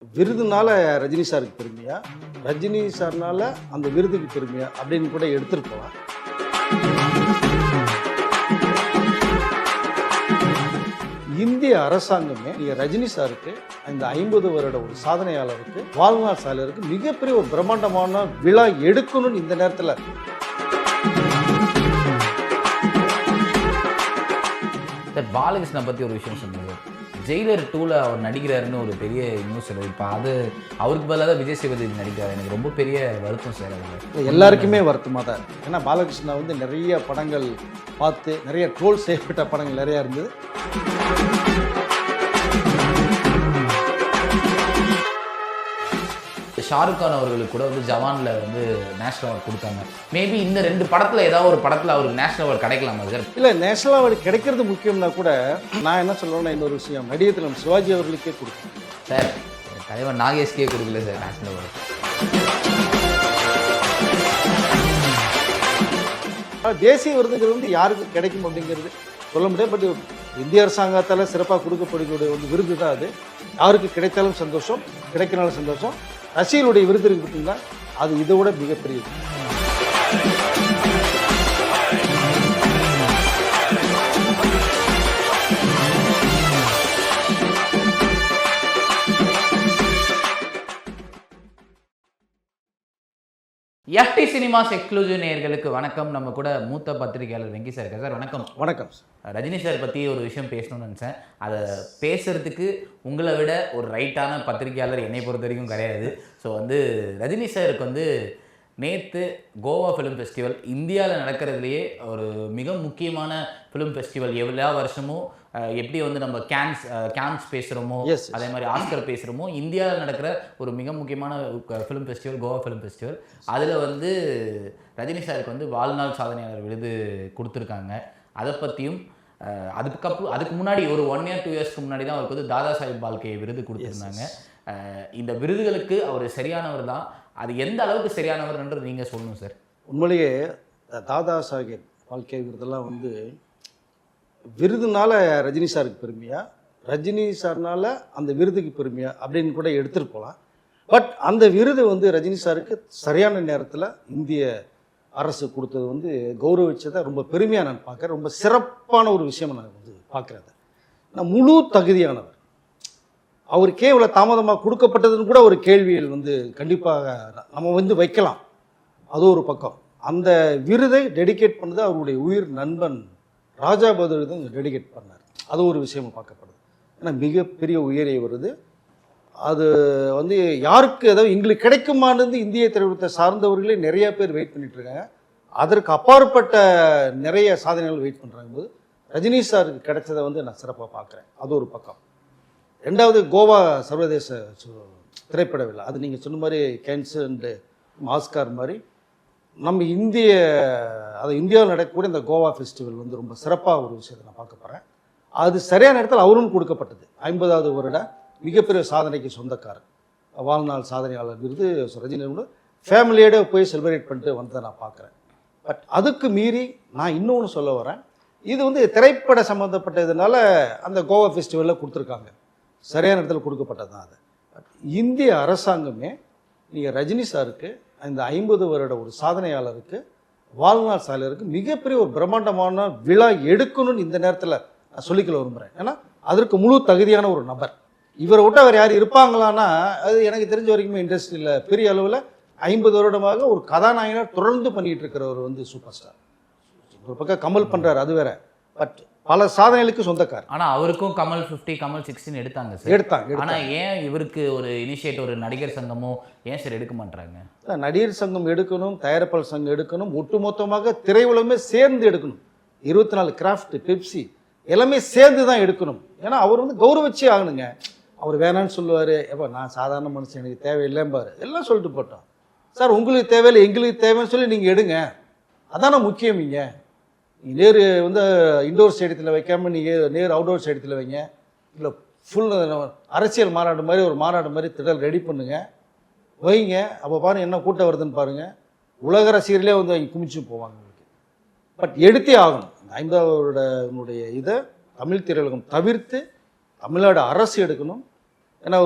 விருதுனால ரஜினி சாருக்கு பெருமையா, ரஜினி சார்னால அந்த விருதுக்கு பெருமையா அப்படின்னு கூட எடுத்துட்டு போகலாம். இந்திய அரசாங்கமே ரஜினி சாருக்கு இந்த 50 வருட ஒரு சாதனையாளருக்கு வாழ்நாள் சாதனையாளருக்கு மிகப்பெரிய ஒரு பிரம்மாண்டமான விழா எடுக்கணும்னு இந்த நேரத்தில் சார் பாலகிருஷ்ணனை பற்றி ஒரு விஷயம் சொன்னது. ஜெயிலர் 2ல் அவர் நடிக்கிறாருன்னு ஒரு பெரிய நியூஸ் இருக்குது. இப்போ அது அவருக்கு பதிலாக விஜய் சேதுபதி நடிக்கிறார். எனக்கு ரொம்ப பெரிய வருத்தம் சார். அது எல்லாருக்குமே வருத்தமாக தான் இருக்குது. ஏன்னா பாலகிருஷ்ணா நிறைய படங்கள் பார்த்து நிறைய ட்ரோல் செய்யப்பட்ட படங்கள் நிறையா இருந்தது. ஷாருக் கான் அவர்களுக்கு கூட ஜவானில் நேஷனல் அவார்டு கொடுத்தாங்க. மேபி இந்த 2 படத்தில் ஏதாவது ஒரு படத்தில் அவருக்கு நேஷனல் அவார்டு கிடைக்கலாமா சார்? இல்லை, நேஷனல் அவார்டு கிடைக்கிறது முக்கியம்னா கூட நான் என்ன சொல்கிறேன்னா இன்னொரு விஷயம், நடிகர் நம்ம சிவாஜி அவர்களுக்கே கொடுக்கணும் சார். தலைவர் நாகேஷ்கே கொடுக்கல சார் நேஷனல் அவார்டு. தேசிய விருதுங்கிறது யாருக்கு கிடைக்கும் அப்படிங்கிறது சொல்ல முடியாது. பட் இந்திய அரசாங்கத்தால் சிறப்பாக கொடுக்கக்கூடிய விருது தான் அது. யாருக்கு கிடைத்தாலும் சந்தோஷம், கிடைக்கினாலும் சந்தோஷம். ரசிகர்களுடைய விருது இருக்கு பார்த்தீங்களா, அது இதை விட மிகப்பெரியது. எஃப்டி சினிமாஸ் எக்ஸ்க்ளூசிவ் நேயர்களுக்கு வணக்கம். நம்ம கூட மூத்த பத்திரிகையாளர் வெங்கி சார் இருக்கார். சார் வணக்கம். வணக்கம். ரஜினி சார் பற்றி ஒரு விஷயம் பேசணும்னு நினச்சேன். அதை பேசுகிறதுக்கு உங்களை விட ஒரு ரைட்டான பத்திரிகையாளர் என்னை பொறுத்த வரைக்கும் கிடையாது. ஸோ ரஜினி சாருக்கு நேற்று கோவா ஃபிலிம் ஃபெஸ்டிவல் இந்தியாவில் நடக்கிறதுலையே ஒரு மிக முக்கியமான ஃபிலிம் ஃபெஸ்டிவல். எல்லா வருஷமும் எப்படி நம்ம கேன்ஸ் பேசுகிறோமோ, அதே மாதிரி ஆஸ்கர் பேசுகிறோமோ, இந்தியாவில் நடக்கிற ஒரு மிக முக்கியமான film festival Goa film festival. அதில் ரஜினி சாருக்கு வாழ்நாள் சாதனையாளர் விருது கொடுத்துருக்காங்க. அதை பற்றியும் அதுக்கு முன்னாடி ஒரு 1 year 2 yearsக்கு முன்னாடி தான் அவருக்கு தாதா சாஹிப் பால்கே விருது கொடுத்துருந்தாங்க. இந்த விருதுகளுக்கு அவர் சரியானவர் தான். அது எந்த அளவுக்கு சரியானவர்ன்றது நீங்கள் சொல்லணும் சார். உண்மையிலேயே தாதா சாஹேப் பால்கே விருதெல்லாம் விருதுனால ரஜினி சாருக்கு பெருமையா, ரஜினி சார்னால அந்த விருதுக்கு பெருமையா அப்படின்னு கூட எடுத்துகிட்டு போகலாம். பட் அந்த விருது ரஜினி சாருக்கு சரியான நேரத்தில் இந்திய அரசு கொடுத்தது கௌரவிச்சதை ரொம்ப பெருமையாக நான் பார்க்குறேன். ரொம்ப சிறப்பான ஒரு விஷயம் நான் பார்க்குறேன். நான் முழு தகுதியானவர். அவருக்கே இவ்வளோ தாமதமாக கொடுக்கப்பட்டதுன்னு கூட ஒரு கேள்வியில் கண்டிப்பாக நம்ம வைக்கலாம். அது ஒரு பக்கம். அந்த விருதை டெடிகேட் பண்ணது அவருடைய உயிர் நண்பன் ராஜா பகதூர் தான் டெடிகேட் பண்ணார். அது ஒரு விஷயம் பார்க்கப்படுது. ஏன்னா மிகப்பெரிய உயரிய வருது. அது யாருக்கு ஏதாவது எங்களுக்கு கிடைக்குமானது இந்திய திரைப்படத்தை சார்ந்தவர்களே நிறைய பேர் வெயிட் பண்ணிட்டு இருக்காங்க. அதற்கு அப்பாற்பட்ட நிறைய சாதனைகள் வெயிட் பண்ணுறாங்க போது ரஜினி சாருக்கு கிடைச்சதை நான் சிறப்பாக பார்க்குறேன். அது ஒரு பக்கம். ரெண்டாவது கோவா சர்வதேச திரைப்பட விழா. அது நீங்கள் சொன்ன மாதிரி கேன்ஸ் அண்டு ஆஸ்கார் மாதிரி நம்ம இந்தியாவில் நடக்கக்கூடிய இந்த கோவா ஃபெஸ்டிவல் ரொம்ப சிறப்பாக ஒரு விஷயத்தை நான் பார்க்க போகிறேன். அது சரியான இடத்துல அவரும் கொடுக்கப்பட்டது. 50வது வருட மிகப்பெரிய சாதனைக்கு சொந்தக்காரர், வாழ்நாள் சாதனையாளர் விருது ரஜினி ஃபேமிலியோட போய் செலிப்ரேட் பண்ணிட்டு வந்ததை நான் பார்க்குறேன். பட் அதுக்கு மீறி நான் இன்னொன்று சொல்ல வரேன். இது திரைப்பட சம்மந்தப்பட்டதுனால அந்த கோவா ஃபெஸ்டிவலில் கொடுத்துருக்காங்க. சரியான இடத்துல கொடுக்கப்பட்டது தான் அது. பட் இந்திய அரசாங்கமே ரஜினி சாருக்கு இந்த 50 வருட ஒரு சாதனையாளருக்கு வாழ்நாள் சாதனையாளருக்கு மிகப்பெரிய ஒரு பிரம்மாண்டமான விழா எடுக்கணும்னு இந்த நேரத்தில் நான் சொல்லிக்கொள்ள விரும்புகிறேன். ஏன்னா அதற்கு முழு தகுதியான ஒரு நபர். இவரை விட்டு அவர் யார் இருப்பாங்களான்னா அது எனக்கு தெரிஞ்ச வரைக்குமே இண்டஸ்ட்ரியில் பெரிய அளவில் 50 வருடமாக ஒரு கதாநாயகனாக தொடர்ந்து பண்ணிகிட்டு இருக்கிறவர் சூப்பர் ஸ்டார். ஒரு பக்கம் கமல் பண்ணுறாரு, அது வேற. பட் பல சாதனைகளுக்கு சொந்தக்கார். ஆனால் அவருக்கும் கமல் 50, கமல் 16 எடுத்தாங்க சார். எடுத்தாங்க. ஆனால் ஏன் இவருக்கு ஒரு இனிஷியேட் ஒரு நடிகர் சங்கமோ ஏன் சார் எடுக்க மாட்டாங்க? நடிகர் சங்கம் எடுக்கணும், தயாரிப்பாளர் சங்கம் எடுக்கணும், ஒட்டுமொத்தமாக திரையுலகமே சேர்ந்து எடுக்கணும். 24 கிராஃப்ட், பெப்சி எல்லாமே சேர்ந்து தான் எடுக்கணும். ஏன்னா அவர் கௌரவிச்சே ஆகணுங்க. அவர் வேணான்னு சொல்லுவார். எப்போ நான் சாதாரண மனுஷன், எனக்கு தேவையில்லைம்பார். எல்லாம் சொல்லிட்டு போட்டோம். சார் உங்களுக்கு தேவையில்லை, எங்களுக்கு தேவைன்னு சொல்லி நீங்கள் எடுங்க. அதானே முக்கியம். நீங்கள் நேர் இண்டோர் ஸ்டேடியத்தில் வைக்காமல் நீங்கள் நேர் அவுட்டோர் ஸ்டேடியத்தில் வைங்க. இல்லை ஃபுல் அரசியல் மாநாடு மாதிரி ஒரு மாநாடு மாதிரி திடல் ரெடி பண்ணுங்க, வைங்க. அப்போ பாருங்கள் என்ன கூட்டம் வருதுன்னு பாருங்கள். உலக ரசிகர்களே அவங்க குமிச்சு போவாங்க உங்களுக்கு. பட் எடுத்தே ஆகணும். 50வது இதை தமிழ் திரையுலகம் தவிர்த்து தமிழ்நாடு அரசு எடுக்கணும். ஏன்னா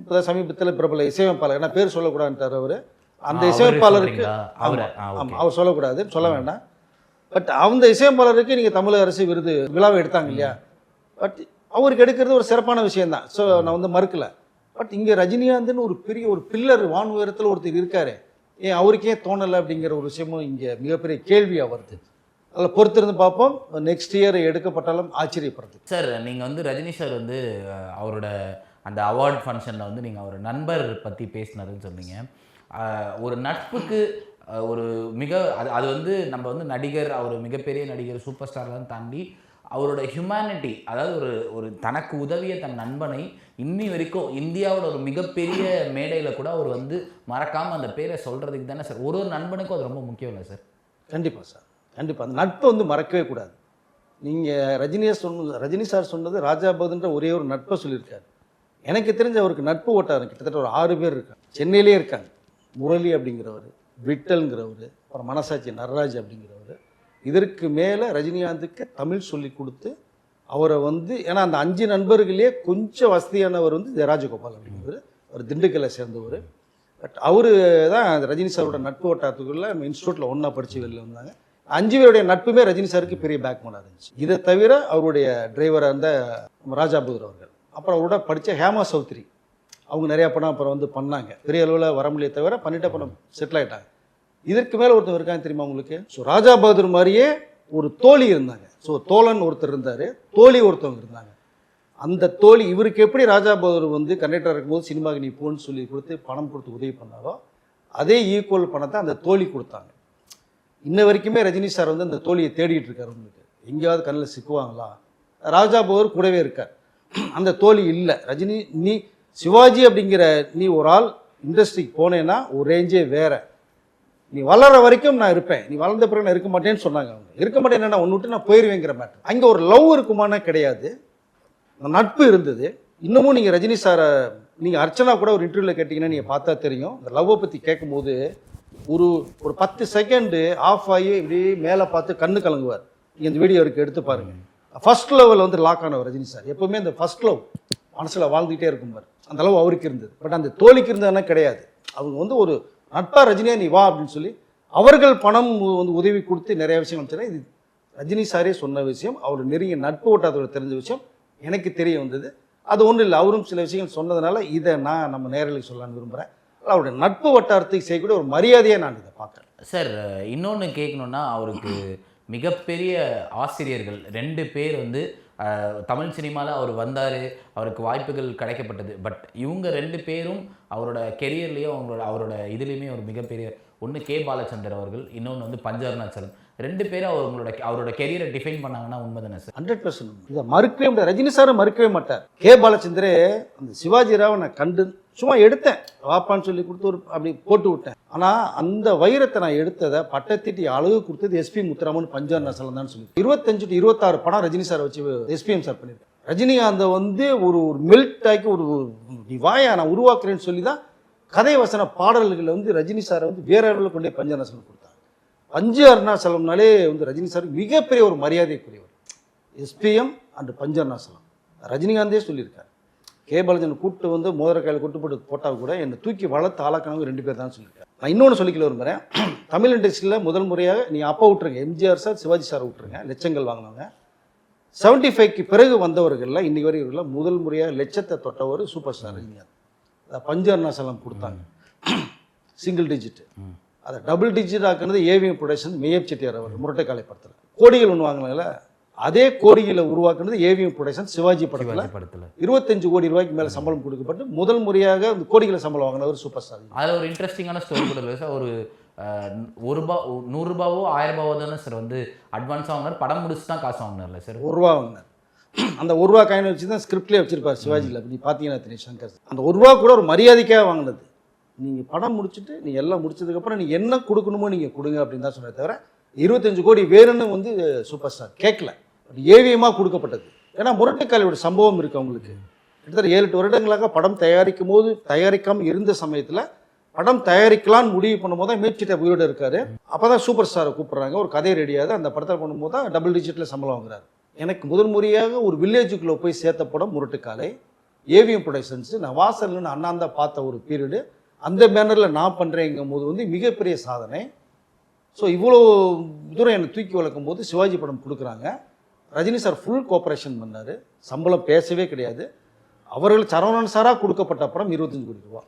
இப்போ சமீபத்தில் பிரபல இசையமைப்பாளர், ஏன்னா பேர் சொல்லக்கூடாதுன்ட்டார் அவர். அந்த அவரு இசையமைப்பாளருக்கு சொல்றீங்களா? அவரை ஆமாம் அவர் சொல்லக்கூடாது, சொல்ல வேண்டாம். பட் அந்த இசையமைப்பாளருக்கு நீங்கள் தமிழக அரசு விருது விழாவை எடுத்தாங்க இல்லையா, பட் அவருக்கு எடுக்கிறது ஒரு சிறப்பான விஷயம்தான். ஸோ நான் வந்து மறுக்கலை. பட் இங்கே ரஜினிகாந்த்னு ஒரு பெரிய ஒரு பில்லர் வான் உயரத்தில் ஒருத்தர் இருக்காரு, ஏன் அவருக்கே தோணலை அப்படிங்கிற ஒரு விஷயமும் இங்கே மிகப்பெரிய கேள்வியாக வருது. அதில் பொறுத்திருந்து பார்ப்போம். நெக்ஸ்ட் இயர் எடுக்கப்பட்டாலும் ஆச்சரியப்படுறது. சார் நீங்கள் வந்து ரஜினி சார் வந்து அவரோட அந்த அவார்ட் ஃபங்க்ஷனில் வந்து நீங்கள் அவர் நண்பர் பற்றி பேசினாருன்னு சொன்னீங்க. ஒரு நட்புக்கு ஒரு மிக அது வந்து நம்ம வந்து நடிகர், அவர் மிகப்பெரிய நடிகர், சூப்பர் ஸ்டார்லாம் தாண்டி அவரோட ஹியூமனிட்டி, அதாவது ஒரு தனக்கு உதவிய தன் நண்பனை இன்னி வரைக்கும் இந்தியாவோட ஒரு மிகப்பெரிய மேடையில் கூட அவர் வந்து மறக்காமல் அந்த பேரை சொல்கிறதுக்கு தானே சார். ஒரு நண்பனுக்கும் அது ரொம்ப முக்கியம் இல்லை சார்? கண்டிப்பாக சார், கண்டிப்பாக. அந்த நட்பை வந்து மறக்கவே கூடாது. நீங்கள் ரஜினி சார் சொன்னது ராஜா பகதூர்ன்ற ஒரே ஒரு நட்பை சொல்லியிருக்காரு. எனக்கு தெரிஞ்ச அவருக்கு நட்பு ஓட்டாரு கிட்டத்தட்ட ஒரு 6 பேர் இருக்காங்க, சென்னையிலே இருக்காங்க. முரளி அப்படிங்கிறவர், விட்டல்ங்கிறவர், அப்புறம் மனசாட்சி நடராஜ் அப்படிங்கிறவர். இதற்கு மேலே ரஜினிகாந்துக்கு தமிழ் சொல்லி கொடுத்து அவரை வந்து, ஏன்னா அந்த 5 நண்பர்களே கொஞ்சம் வசதியானவர் வந்து ராஜகோபால் அப்படிங்கிறவர். அவர் திண்டுக்கல்லை சேர்ந்தவர். பட் அவர் தான் ரஜினி சாரோட நட்பு வட்டாரத்துக்குள்ள நம்ம இன்ஸ்டியூட்டில் ஒன்றா படித்து வெளில வந்தாங்க. 5 பேருடைய நட்புமே ரஜினி சாருக்கு பெரிய பேக் போனாக இருந்துச்சு. இதை தவிர அவருடைய டிரைவராக இருந்த ராஜா பகதூர் அவர்கள், அப்புறம் அவரோட படித்த ஹேமா சௌத்ரி, அவங்க நிறையா படம் அப்புறம் வந்து பண்ணாங்க. பெரிய அளவில் வர முடிய தவிர பண்ணிட்ட படம் செட்டில் ஆகிட்டாங்க. இதற்கு மேலே ஒருத்தர் இருக்காங்க தெரியுமா உங்களுக்கு? ஸோ ராஜா பகதூர் மாதிரியே ஒரு தோழி இருந்தாங்க. ஸோ தோழன் ஒருத்தர் இருந்தார், தோழி ஒருத்தவங்க இருந்தாங்க. அந்த தோழி இவருக்கு எப்படி ராஜா பகதூர் வந்து கண்டக்டராக இருக்கும்போது சினிமாவுக்கு நீ போன்னு சொல்லி கொடுத்து பணம் கொடுத்து உதவி பண்ணாரோ, அதே ஈக்குவல் பணத்தை அந்த தோழி கொடுத்தாங்க. இன்ன வரைக்குமே ரஜினி சார் வந்து அந்த தோழியை தேடிட்டு இருக்காரு. உங்களுக்கு எங்கேயாவது கண்ணில் சிக்குவாங்களா? ராஜா பகதூர் கூடவே இருக்கார். அந்த தோழி இல்லை. ரஜினி, நீ சிவாஜி அப்படிங்கிற நீ ஒரு ஆள் இண்டஸ்ட்ரிக்கு போனேன்னா ஒரு ரேஞ்சே வேற. நீ வளர்ற வரைக்கும் நான் இருப்பேன், நீ வளர்ந்த பிறகு நான் இருக்க மாட்டேன்னு சொன்னாங்க. அவங்க இருக்க மாட்டேன்னா ஒன்று விட்டு நான் போயிடுவேங்கிற மேட்டர். அங்கே ஒரு லவ் இருக்குமானா கிடையாது, நட்பு இருந்தது. இன்னமும் நீங்கள் ரஜினி சாரை, நீங்கள் அர்ச்சனா கூட ஒரு இன்டர்வியூவில் கேட்டிங்கன்னா நீங்கள் பார்த்தா தெரியும். இந்த லவ்வை பற்றி கேட்கும்போது ஒரு 10 செகண்டு ஆஃப் ஆகி இப்படி மேலே பார்த்து கண்ணு கலங்குவார். நீங்கள் இந்த வீடியோ இருக்கு, எடுத்து பாருங்கள். ஃபர்ஸ்ட் லெவலில் வந்து லாக் ஆனவர் ரஜினி சார். எப்போவுமே இந்த ஃபர்ஸ்ட் லவ் மனசில் வாழ்ந்துகிட்டே இருக்கும்பார். அந்த அளவு அவருக்கு இருந்தது. பட் அந்த தோழிக்கு இருந்ததுன்னா கிடையாது. அவங்க வந்து ஒரு நட்பா ரஜினியா நீ வா அப்படின்னு சொல்லி அவர்கள் பணம் வந்து உதவி கொடுத்து நிறைய விஷயம் வச்சுன்னா, இது ரஜினி சாரே சொன்ன விஷயம். அவர் நெருங்கிய நட்பு ஓட்டாதோட தெரிஞ்ச விஷயம் எனக்கு தெரிய வந்தது. அது ஒன்றும் இல்லை, அவரும் சில விஷயங்கள் சொன்னதுனால இதை நான் நம்ம நேரலுக்கு சொல்லலான்னு விரும்புகிறேன். அவருடைய நட்பு வட்டாரத்துக்கு செய்யக்கூடிய ஒரு மரியாதையை நான் இதை பார்க்குறேன். சார் இன்னொன்று கேட்கணுன்னா, அவருக்கு மிகப்பெரிய ஆசிரியர்கள் 2 பேர் வந்து தமிழ் சினிமாவில் அவர் வந்தார், அவருக்கு வாய்ப்புகள் கிடைக்கப்பட்டது. பட் இவங்க 2 பேரும் அவரோட கெரியர்லேயும் அவரோட இதுலேயுமே ஒரு மிகப்பெரிய, ஒன்று கே பாலச்சந்தர் அவர்கள், இன்னொன்று வந்து பஞ்ச அருணாச்சலம். 2 பேரும் அவரோட கெரியரை டிஃபைன் பண்ணாங்கன்னா உண்மை தானே சார்? 100% இதை மறுக்கவே முடியாது. ரஜினி சாரும் மறுக்கவே மாட்டார். கே பாலச்சந்தரே அந்த சிவாஜி ராவை நான் கண்டு சும்மா எடுத்தேன், வாப்பான்னு சொல்லி கொடுத்து ஒரு அப்படி போட்டு விட்டேன். ஆனால் அந்த வைரத்தை நான் எடுத்ததை பட்டத்திட்டி அழகு கொடுத்தது எஸ்பி முத்துராமன் பஞ்ச அருணாச்சலம் தான் சொல்லி 25 to 26 படம் ரஜினி சார் வச்சு எஸ்பிஎம் சார் பண்ணியிருக்கேன். ரஜினிகாந்தை வந்து ஒரு மெல்ட் ஆக்கி ஒரு நீ வாயா நான் உருவாக்குறேன்னு சொல்லி தான் கதை வசன பாடல்களை வந்து ரஜினி சாரை வந்து வேற அளவில் கொண்டே பஞ்ச அருணாச்சலம் கொடுத்தாங்க. பஞ்ச அருணாச்சலம்னாலே வந்து ரஜினி சார் மிகப்பெரிய ஒரு மரியாதைக்குரியவர். எஸ்பிஎம் அண்ட் பஞ்ச அருணாச்சலம் ரஜினிகாந்தே சொல்லியிருக்காரு. கே பாலச்சந்திரன் கூப்பிட்டு வந்து மோதிர கையில் கூட்டு போட்டால் கூட என்னை தூக்கி வளர்த்து ஆளாக்கினவங்க 2 பேர் தான் சொல்லியிருக்காரு. நான் இன்னொன்று சொல்லிக்கல விரும்புகிறேன். தமிழ் இண்டஸ்ட்ரியில் முதல் முறையாக நீ அப்போ விட்டுருங்க, எம்ஜிஆர் சார் சிவாஜி சார் விட்டுருங்க, லட்சங்கள் வாங்கினவங்க. 75க்கு பிறகு வந்தவர்களில் இன்னைக்கு வரைக்கும் முதல் முறையாக லட்சத்தை தொட்டவர் சூப்பர் ஸ்டார் ரஜினிகாந்த். அதை பஞ்ச அருணாச்சலம் கொடுத்தாங்க, சிங்கிள் டிஜிட். அதை டபுள் டிஜிட் ஆக்குனது ஏவிஎம் ப்ரொடக்ஷன், மேயப் செட்டியார் அவர் முரட்டைக்காலை படத்தில் கோடிகள் ஒன்று வாங்கினாங்கள, அதே கோடிகளை உருவாக்குனது ஏவிஎம் ப்ரொடக்ஷன் சிவாஜி படத்தில் 25 கோடி ரூபாய்க்கு மேலே சம்பளம் கொடுக்கப்பட்டு முதல் முறையாக அந்த கோடிகளை சம்பளம் வாங்கினவர் சூப்பர் ஸ்டார். அதில் ஒரு இன்ட்ரெஸ்டிங்கான ஸ்டோரி கூட இல்லை சார். ஒரு 1 ரூபா 100 ரூபாவோ 1000 ரூபாவோ தானே சார் வந்து அட்வான்ஸாக வாங்கினார், படம் முடிச்சு தான் காசு வாங்கினார்ல சார். 1 ரூபா வாங்கினார். அந்த 1 ரூபா காயின் வச்சு தான் ஸ்கிரிப்ட்லேயே வச்சிருப்பார் சிவாஜியில். நீ பார்த்தீங்கன்னா தெரியும் சங்கர், அந்த 1 ரூபா கூட ஒரு மரியாதைக்காக வாங்கினது. நீங்கள் படம் முடிச்சுட்டு நீங்கள் எல்லாம் முடிச்சதுக்கப்புறம் நீங்கள் என்ன கொடுக்கணுமோ நீங்கள் கொடுங்க அப்படின்னு தான் சொன்னே தவிர 25 கோடி வேணும்னு வந்து சூப்பர் ஸ்டார் கேட்கல. ஏவிஎமாக கொடுக்கப்பட்டது. ஏன்னா முரட்டைக்காலையோட சம்பவம் இருக்குது அவங்களுக்கு. கிட்டத்தட்ட 7-8 வருடங்களாக படம் தயாரிக்காமல் இருந்த சமயத்தில் படம் தயாரிக்கலான்னு முடிவு பண்ணும்போது தான் மேய்ச்சிட்ட உயிரோடு இருக்காரு. அப்போ தான் சூப்பர் ஸ்டாரை கூப்பிட்றாங்க, ஒரு கதை ரெடியாது. அந்த படத்தை பண்ணும்போது தான் டபுள் டிஜிட்டில் சம்பளம் வாங்குறாரு. எனக்கு முதல் முறையாக ஒரு வில்லேஜுக்குள்ளே போய் சேர்த்த படம் முரட்டுக்காலை. ஏவிஎம் ப்ரொடக்ஷன்ஸ் நான் வாசல்னு அண்ணாந்தா பார்த்த ஒரு பீரியடு அந்த பேனரில் நான் பண்ணுறேங்கும் போது வந்து மிகப்பெரிய சாதனை. ஸோ இவ்வளோ தூரம் என்னை தூக்கி வளர்க்கும் போது சிவாஜி படம் கொடுக்குறாங்க. ரஜினி சார் ஃபுல் கோஆப்ரேஷன் பண்ணார், சம்பளம் பேசவே கிடையாது. அவர்கள் சரவணன் சாராக கொடுக்கப்பட்ட படம் 25 கோடி ரூபா.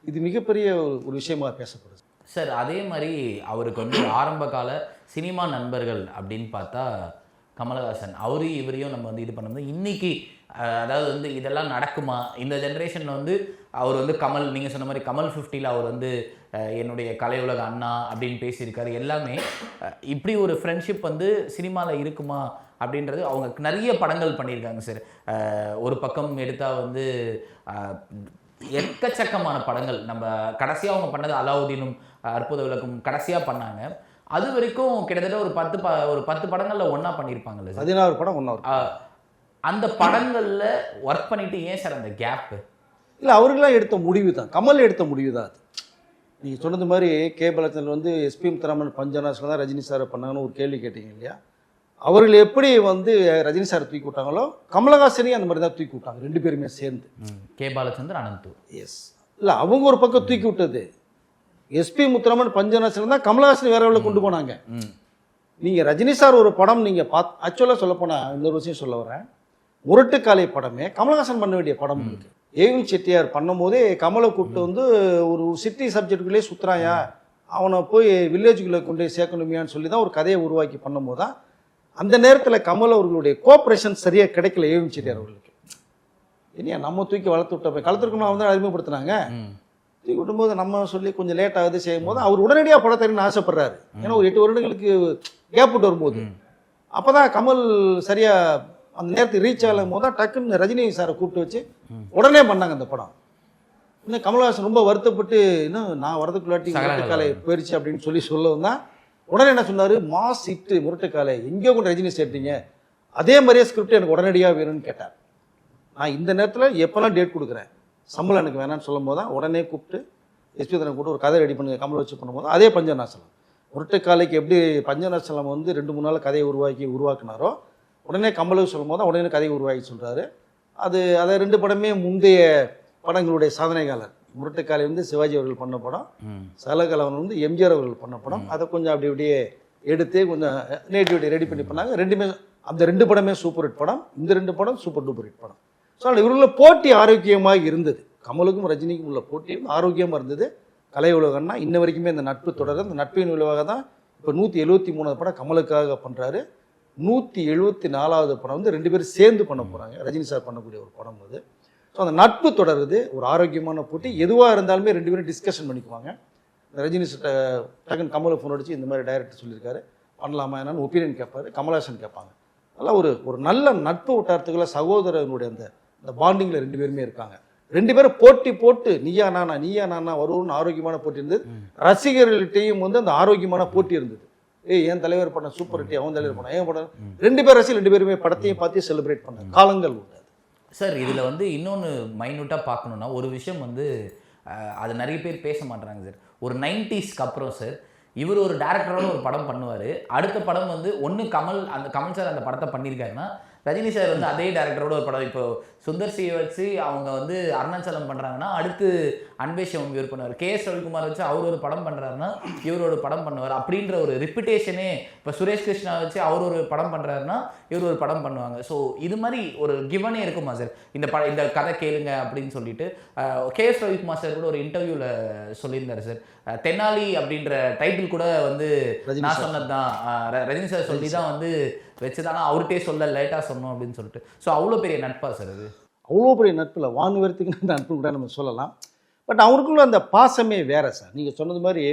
இது மிகப்பெரிய ஒரு விஷயமாக பேசப்படுது சார். அதே மாதிரி அவருக்கு வந்து ஆரம்ப கால சினிமா நண்பர்கள் அப்படின்னு பார்த்தா கமலஹாசன், இவரையும் நம்ம வந்து இது பண்ணும்போது இன்னைக்கு அதாவது வந்து இதெல்லாம் நடக்குமா இந்த ஜென்ரேஷனில் வந்து அவர் வந்து கமல், நீங்கள் சொன்ன மாதிரி கமல் 50ல் அவர் வந்து என்னுடைய கலையுலக அண்ணா அப்படின்னு பேசியிருக்காரு. எல்லாமே இப்படி ஒரு ஃப்ரெண்ட்ஷிப் வந்து சினிமாவில் இருக்குமா அப்படின்றது அவங்க நிறைய படங்கள் பண்ணியிருக்காங்க சார். ஒரு பக்கம் எடுத்தால் வந்து எக்கச்சக்கமான படங்கள். நம்ம கடைசியாக அவங்க பண்ணது அலாவுதீனும் அற்புத விளக்கும் கடைசியாக பண்ணாங்க. அது வரைக்கும் கிட்டத்தட்ட ஒரு 10 படங்களில் ஒன்றா பண்ணியிருப்பாங்கல்ல சார். 16 படம் ஒன்றா. அந்த படங்களில் ஒர்க் பண்ணிட்டு ஏன் சார் அந்த கேப்பு? இல்லை, அவர்களாம் எடுத்த முடிவு தான், கமல் எடுத்த முடிவு தான் அது. நீங்கள் சொன்னது மாதிரி கேபலத்தில் வந்து எஸ்பி முத்துராமன் பஞ்சநாசில் தான் ரஜினி சாரை பண்ணாங்கன்னு ஒரு கேள்வி கேட்டீங்க இல்லையா? அவர்கள் எப்படி வந்து ரஜினி சாரை தூக்கி விட்டாங்களோ கமலஹாசனையும் அந்த மாதிரி தான் தூக்கி விட்டாங்க, 2 பேருமே சேர்ந்து. கே பாலச்சந்தர், அனந்து. எஸ். இல்லை, அவங்க ஒரு பக்கம் தூக்கி விட்டது, எஸ்பி முத்துராமன் பஞ்சநாசில் தான் கமலஹாசன் வேற எவ்வளோ கொண்டு போனாங்க. நீங்கள் ரஜினி சார் ஒரு படம் நீங்கள் ஆக்சுவலாக சொல்லப்போனால் இன்னொரு விஷயம் சொல்ல வரேன். முரட்டுக்காலை படமே கமலஹாசன் பண்ண வேண்டிய படம் இருக்கு. ஏவிஎம் செட்டியார் பண்ணும் போதே கமலை கூப்பிட்டு வந்து ஒரு சிட்டி சப்ஜெக்டுக்குள்ளே சுற்றுறாயா, அவனை போய் வில்லேஜுக்குள்ளே கொண்டு போய் சேர்க்கணுமியான்னு சொல்லி தான் ஒரு கதையை உருவாக்கி பண்ணும்போது தான் அந்த நேரத்தில் கமல் அவர்களுடைய கோஆப்ரேஷன் சரியாக கிடைக்கல ஏவிஎம் செட்டியார் அவர்களுக்கு. இனியா நம்ம தூக்கி வளர்த்து விட்டப்ப களத்திற்கும் வந்து அறிமுகப்படுத்தினாங்க. தூக்கி விட்டும்போது நம்ம சொல்லி கொஞ்சம் லேட் ஆகுது செய்யும் போது அவர் உடனடியாக படம் தரணும்னு ஆசைப்படுறாரு. ஏன்னா ஒரு 8 வருடங்களுக்கு கேப் விட்டு வரும்போது அப்போ தான் கமல் சரியாக அந்த நேரத்துக்கு ரீச் ஆகும் போது தான் டக்குன்னு ரஜினி சாரை கூப்பிட்டு வச்சு உடனே பண்ணாங்க அந்த படம். இன்னும் கமல்ஹாசன் ரொம்ப வருத்தப்பட்டு இன்னும் நான் வரதுக்குள்ளாட்டி முரட்டுக்காலை போயிடுச்சு அப்படின்னு சொல்லவும் தான் உடனே என்ன சொன்னார், மாஸ் ஹிட்டு முரட்டுக்காலை எங்கேயோ கொண்டு ரஜினி சேர்த்தீங்க, அதே மாதிரியே ஸ்கிரிப்ட் எனக்கு உடனடியாக வேணும்னு கேட்டார். நான் இந்த நேரத்தில் எப்போல்லாம் டேட் கொடுக்குறேன், சம்பளம் எனக்கு வேணான்னு சொல்லும் போது தான் உடனே கூப்பிட்டு எஸ்பி தரனை கூப்பிட்டு ஒரு கதை ரெடி பண்ணுங்க கமல் வச்சு பண்ணும்போது அதே பஞ்சநாசலம் முரட்டுக்காலைக்கு எப்படி பஞ்சநாசலம் வந்து 2-3 நாள் கதையை உருவாக்குனாரோ உடனே கமலுக்கு சொல்லும் போது உடனே கதையை உருவாக்கி சொல்கிறாரு. அதை 2 படமே முந்தைய படங்களுடைய சாதனைகாலர். முரட்டுக்காலை வந்து சிவாஜி அவர்கள் பண்ண படம், சலகலவன் வந்து எம்ஜிஆர் அவர்கள் பண்ண படம். அதை கொஞ்சம் அப்படியே எடுத்து கொஞ்சம் நேட்டிவிட்டி ரெடி பண்ணாங்க. அந்த 2 படமே சூப்பர் ஹிட் படம், இந்த 2 படம் சூப்பர் டூப்பர் ஹிட் படம். ஸோ இவர்கள போட்டி ஆரோக்கியமாக இருந்தது, கமலுக்கும் ரஜினிக்கும் உள்ள போட்டி ஆரோக்கியமாக இருந்தது. கலை உலகம்னா இன்ன வரைக்குமே இந்த நட்பு தொடர். அந்த நட்பின் விளைவாக தான் இப்போ 173 படம் கமலுக்காக பண்ணுறாரு. 174வது படம் வந்து 2 பேரும் சேர்ந்து பண்ண போகிறாங்க, ரஜினி சார் பண்ணக்கூடிய ஒரு படம் அது. ஸோ அந்த நட்பு தொடருது, ஒரு ஆரோக்கியமான போட்டி. எதுவாக இருந்தாலுமே 2 பேரும் டிஸ்கஷன் பண்ணிக்குவாங்க. ரஜினி டக்குன்னு கமலை ஃபோன் அடிச்சு இந்த மாதிரி டைரக்டர் சொல்லியிருக்காரு பண்ணலாமா என்னன்னு ஒப்பீனியன் கேட்பாரு, கமல்ஹாசன் கேட்பாங்க. அதெல்லாம் ஒரு நல்ல நட்பு வட்டாரத்துக்குள்ள சகோதரனுடைய அந்த பாண்டிங்கில் 2 பேருமே இருக்காங்க. 2 பேரும் போட்டி போட்டு நீயா நானா வருவோம்னு ஆரோக்கியமான போட்டி இருந்தது. ரசிகர்கள்ட்டையும் வந்து அந்த ஆரோக்கியமான போட்டி இருந்தது. என் தலைவர் பண்ண சூப்பர் ஹிட், அவன் தலைவர் பண்ண ஏன் படம், 2 பேர் ரசிகர் 2 பேருமே படத்தையும் பார்த்து செலிப்ரேட் பண்ண காலங்கள் உண்டு சார். இதில் வந்து இன்னொன்று மைன்யூட்டாக பார்க்கணுன்னா ஒரு விஷயம் வந்து அது நிறைய பேர் பேச மாட்டுறாங்க சார். ஒரு 90ஸ்க்கு அப்புறம் சார் இவர் ஒரு டேரக்டரோட ஒரு படம் பண்ணுவார். அடுத்த படம் வந்து ஒன்று கமல் சார் அந்த படத்தை பண்ணியிருக்காருன்னா ரஜினி சார் வந்து அதே டேரக்டரோட ஒரு படம், இப்போ சுந்தர் சியை வச்சு அவங்க வந்து அருணாச்சலம் பண்ணுறாங்கன்னா அடுத்து அன்பேஷம் இவர் பண்ணுவார். KS ரவிக்குமார் வச்சு அவர் ஒரு படம் பண்ணுறாருன்னா இவர் ஒரு படம் பண்ணுவார். அப்படின்ற ஒரு ரிப்பிட்டேஷனே இப்போ சுரேஷ் கிருஷ்ணா வச்சு அவர் ஒரு படம் பண்ணுறாருன்னா இவர் ஒரு படம் பண்ணுவாங்க. ஸோ இது மாதிரி ஒரு கிவனே இருக்குமா சார், இந்த கதை கேளுங்க அப்படின்னு சொல்லிட்டு. KS ரவிக்குமார் சார் கூட ஒரு இன்டர்வியூவில் சொல்லியிருந்தார் சார், தென்னாலி அப்படின்ற டைட்டில் கூட வந்து நான் சொன்னது தான், ரஜினி சார் சொல்லி தான் வந்து வச்சுதானா, அவர்கிட்டே சொல்ல லேட்டாக சொன்னோம் அப்படின்னு சொல்லிட்டு. ஸோ அவ்வளோ பெரிய நட்பா சார் அது? அவ்வளோ பெரிய நட்பில் வானுவரத்துக்கு அந்த நட்பு கூட நம்ம சொல்லலாம். பட் அவருக்குள்ள அந்த பாசமே வேறு சார். நீங்கள் சொன்னது மாதிரி